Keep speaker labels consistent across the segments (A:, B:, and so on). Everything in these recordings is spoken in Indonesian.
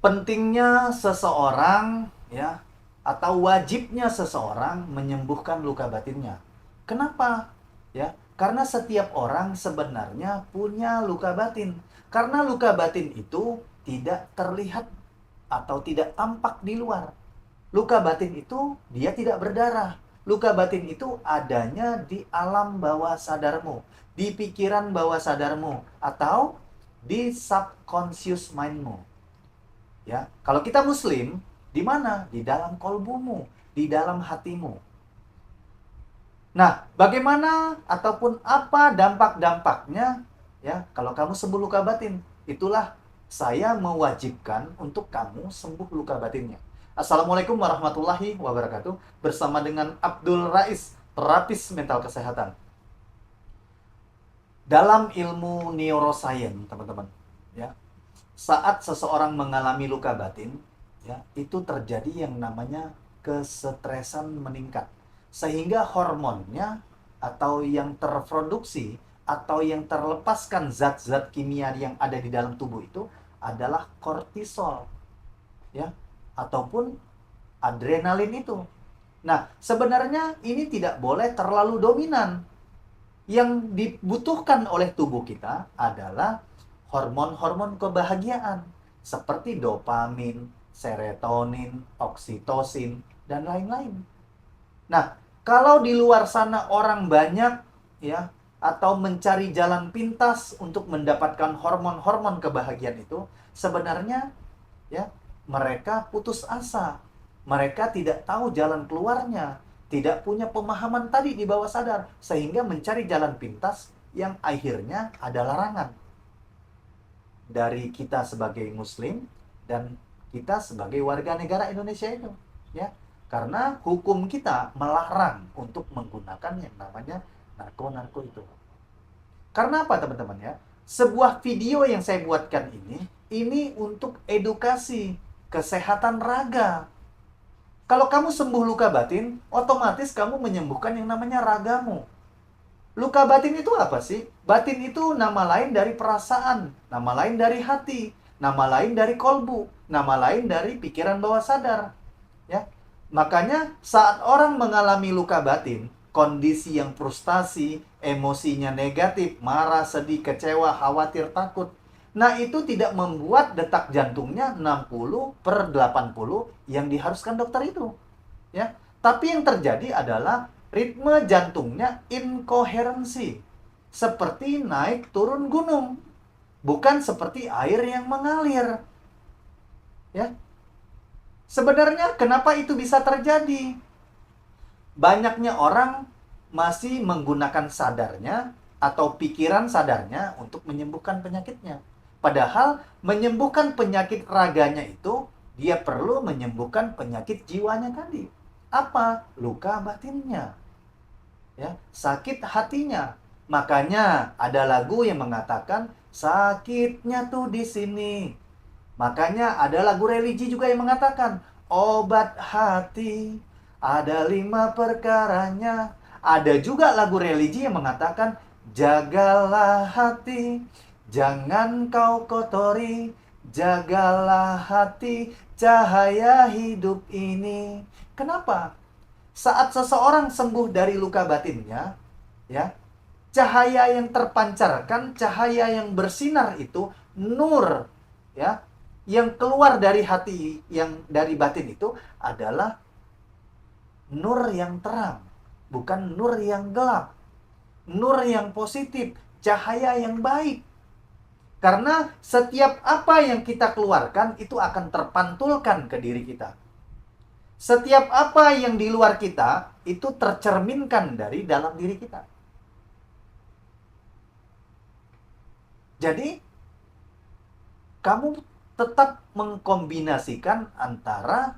A: Pentingnya seseorang ya atau wajibnya seseorang menyembuhkan luka batinnya. Kenapa? Ya, karena setiap orang sebenarnya punya luka batin. Karena luka batin itu tidak terlihat atau tidak tampak di luar. Luka batin itu dia tidak berdarah. Luka batin itu adanya di alam bawah sadarmu, di pikiran bawah sadarmu, atau di subconscious mindmu. Ya, kalau kita muslim, di mana? Di dalam kolbumu, di dalam hatimu. Nah, bagaimana ataupun apa dampak-dampaknya ya kalau kamu sembuh luka batin? Itulah saya mewajibkan untuk kamu sembuh luka batinnya. Assalamualaikum warahmatullahi wabarakatuh. Bersama dengan Abdul Rais, terapis mental kesehatan. Dalam ilmu neuroscience, teman-teman, ya, saat seseorang mengalami luka batin, ya, itu terjadi yang namanya kesetresan meningkat. Sehingga hormonnya atau yang terproduksi atau yang terlepaskan zat-zat kimia yang ada di dalam tubuh itu adalah kortisol, ya, ataupun adrenalin itu. Nah, sebenarnya ini tidak boleh terlalu dominan. Yang dibutuhkan oleh tubuh kita adalah hormon-hormon kebahagiaan seperti dopamin, serotonin, oksitosin, dan lain-lain. Nah, kalau di luar sana orang banyak ya atau mencari jalan pintas untuk mendapatkan hormon-hormon kebahagiaan itu, sebenarnya ya mereka putus asa. Mereka tidak tahu jalan keluarnya, tidak punya pemahaman tadi di bawah sadar sehingga mencari jalan pintas yang akhirnya ada larangan dari kita sebagai muslim dan kita sebagai warga negara Indonesia itu, ya. Karena hukum kita melarang untuk menggunakan yang namanya narko-narko itu. Karena apa, teman-teman ya? Sebuah video yang saya buatkan ini untuk edukasi kesehatan raga. Kalau kamu sembuh luka batin, otomatis kamu menyembuhkan yang namanya ragamu. Luka batin itu apa sih? Batin itu nama lain dari perasaan, nama lain dari hati, nama lain dari kolbu, nama lain dari pikiran bawah sadar. Ya, makanya saat orang mengalami luka batin, kondisi yang frustasi, emosinya negatif, marah, sedih, kecewa, khawatir, takut. Nah, itu tidak membuat detak jantungnya 60/80 yang diharuskan dokter itu. Ya, tapi yang terjadi adalah ritme jantungnya inkoherensi. Seperti naik turun gunung, bukan seperti air yang mengalir. Ya, sebenarnya kenapa itu bisa terjadi? Banyaknya orang masih menggunakan sadarnya atau pikiran sadarnya untuk menyembuhkan penyakitnya. Padahal menyembuhkan penyakit raganya itu dia perlu menyembuhkan penyakit jiwanya tadi. Apa? Luka batinnya. Ya, sakit hatinya. Makanya ada lagu yang mengatakan sakitnya tuh di sini. Makanya ada lagu religi juga yang mengatakan obat hati ada 5 perkaranya. Ada juga lagu religi yang mengatakan jagalah hati, jangan kau kotori, jagalah hati, cahaya hidup ini. Kenapa? Saat seseorang sembuh dari luka batinnya, ya, cahaya yang terpancarkan, cahaya yang bersinar itu, nur, ya, yang keluar dari hati, yang dari batin itu adalah nur yang terang, bukan nur yang gelap. Nur yang positif, cahaya yang baik. Karena setiap apa yang kita keluarkan itu akan terpantulkan ke diri kita. Setiap apa yang di luar kita itu tercerminkan dari dalam diri kita. Jadi, kamu tetap mengkombinasikan antara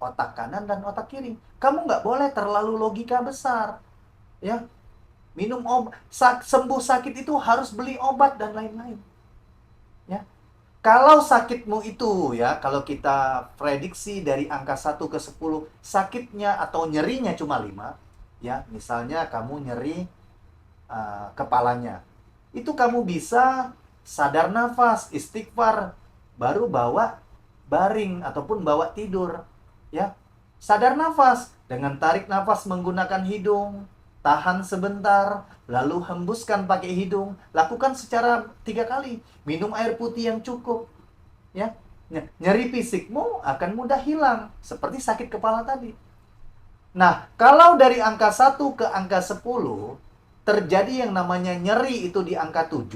A: otak kanan dan otak kiri. Kamu nggak boleh terlalu logika besar. Ya, minum obat, sembuh sakit itu harus beli obat dan lain-lain. Ya, kalau sakitmu itu ya, kalau kita prediksi dari angka 1 ke 10, sakitnya atau nyerinya cuma 5, ya, misalnya kamu nyeri kepalanya. Itu kamu bisa sadar nafas, istighfar, baru bawa baring ataupun bawa tidur, ya. Sadar nafas dengan tarik nafas menggunakan hidung, tahan sebentar, lalu hembuskan pakai hidung. Lakukan secara 3 kali. Minum air putih yang cukup, ya. Nyeri fisikmu akan mudah hilang, seperti sakit kepala tadi. Nah, kalau dari angka 1 ke angka 10 terjadi yang namanya nyeri itu di angka 7,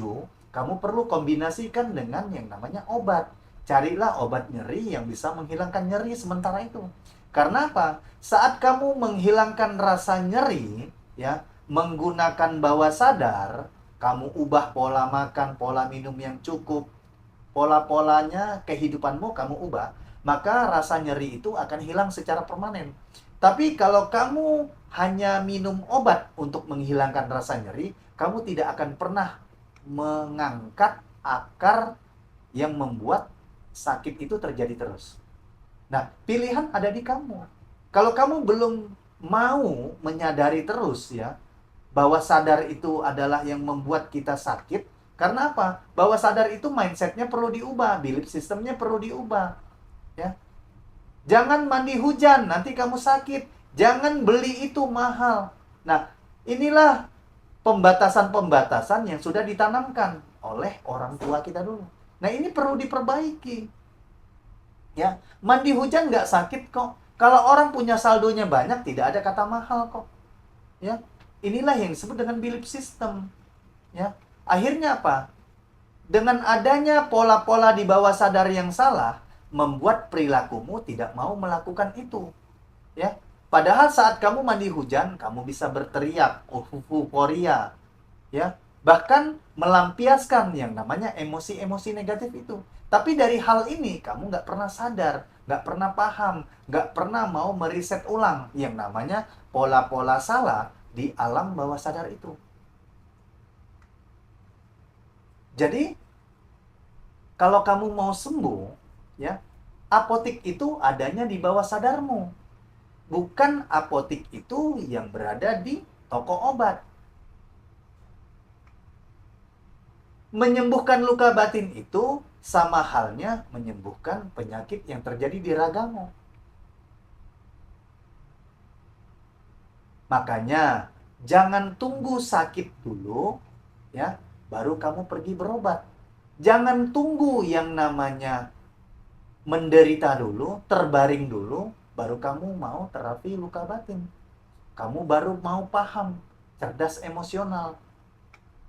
A: kamu perlu kombinasikan dengan yang namanya obat. Carilah obat nyeri yang bisa menghilangkan nyeri sementara itu. Karena apa? Saat kamu menghilangkan rasa nyeri, ya, menggunakan bawah sadar, kamu ubah pola makan, pola minum yang cukup, pola-polanya kehidupanmu kamu ubah, maka rasa nyeri itu akan hilang secara permanen. Tapi kalau kamu hanya minum obat untuk menghilangkan rasa nyeri, kamu tidak akan pernah mengangkat akar yang membuat sakit itu terjadi terus. Nah, pilihan ada di kamu. Kalau kamu belum mau menyadari terus, ya, bahwa sadar itu adalah yang membuat kita sakit. Karena apa? Bahwa sadar itu mindsetnya perlu diubah, belief sistemnya perlu diubah, ya. Jangan mandi hujan, nanti kamu sakit. Jangan beli itu mahal. Nah, inilah pembatasan-pembatasan yang sudah ditanamkan oleh orang tua kita dulu. Nah, ini perlu diperbaiki. Ya, mandi hujan nggak sakit kok. Kalau orang punya saldonya banyak, tidak ada kata mahal kok. Ya, inilah yang disebut dengan belief system. Ya, akhirnya apa? Dengan adanya pola-pola di bawah sadar yang salah, membuat perilakumu tidak mau melakukan itu, ya. Padahal saat kamu mandi hujan, kamu bisa berteriak, euforia, ya. Bahkan melampiaskan yang namanya emosi-emosi negatif itu. Tapi dari hal ini, kamu nggak pernah sadar, nggak pernah paham, nggak pernah mau meriset ulang yang namanya pola-pola salah di alam bawah sadar itu. Jadi, kalau kamu mau sembuh, ya, apotik itu adanya di bawah sadarmu. Bukan apotik itu yang berada di toko obat. Menyembuhkan luka batin itu sama halnya menyembuhkan penyakit yang terjadi di ragamu. Makanya, jangan tunggu sakit dulu, ya, baru kamu pergi berobat. Jangan tunggu yang namanya menderita dulu, terbaring dulu, baru kamu mau terapi luka batin. Kamu baru mau paham, cerdas emosional.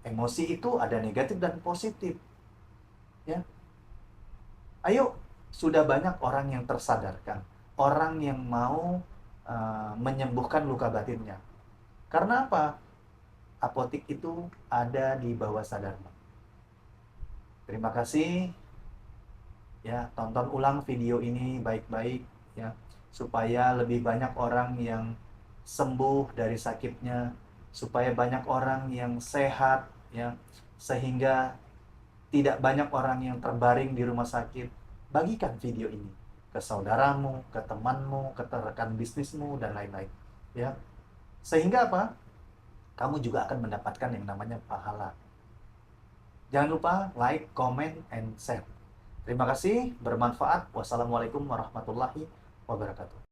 A: Emosi itu ada negatif dan positif. Ya. Ayo, sudah banyak orang yang tersadarkan. Orang yang mau menyembuhkan luka batinnya. Karena apa? Apotik itu ada di bawah sadarmu. Terima kasih. Ya, tonton ulang video ini baik-baik, ya, supaya lebih banyak orang yang sembuh dari sakitnya, supaya banyak orang yang sehat, ya, sehingga tidak banyak orang yang terbaring di rumah sakit. Bagikan video ini ke saudaramu, ke temanmu, ke rekan bisnismu dan lain-lain, ya. Sehingga apa? Kamu juga akan mendapatkan yang namanya pahala. Jangan lupa like, comment, and share. Terima kasih, bermanfaat. Wassalamualaikum warahmatullahi wabarakatuh.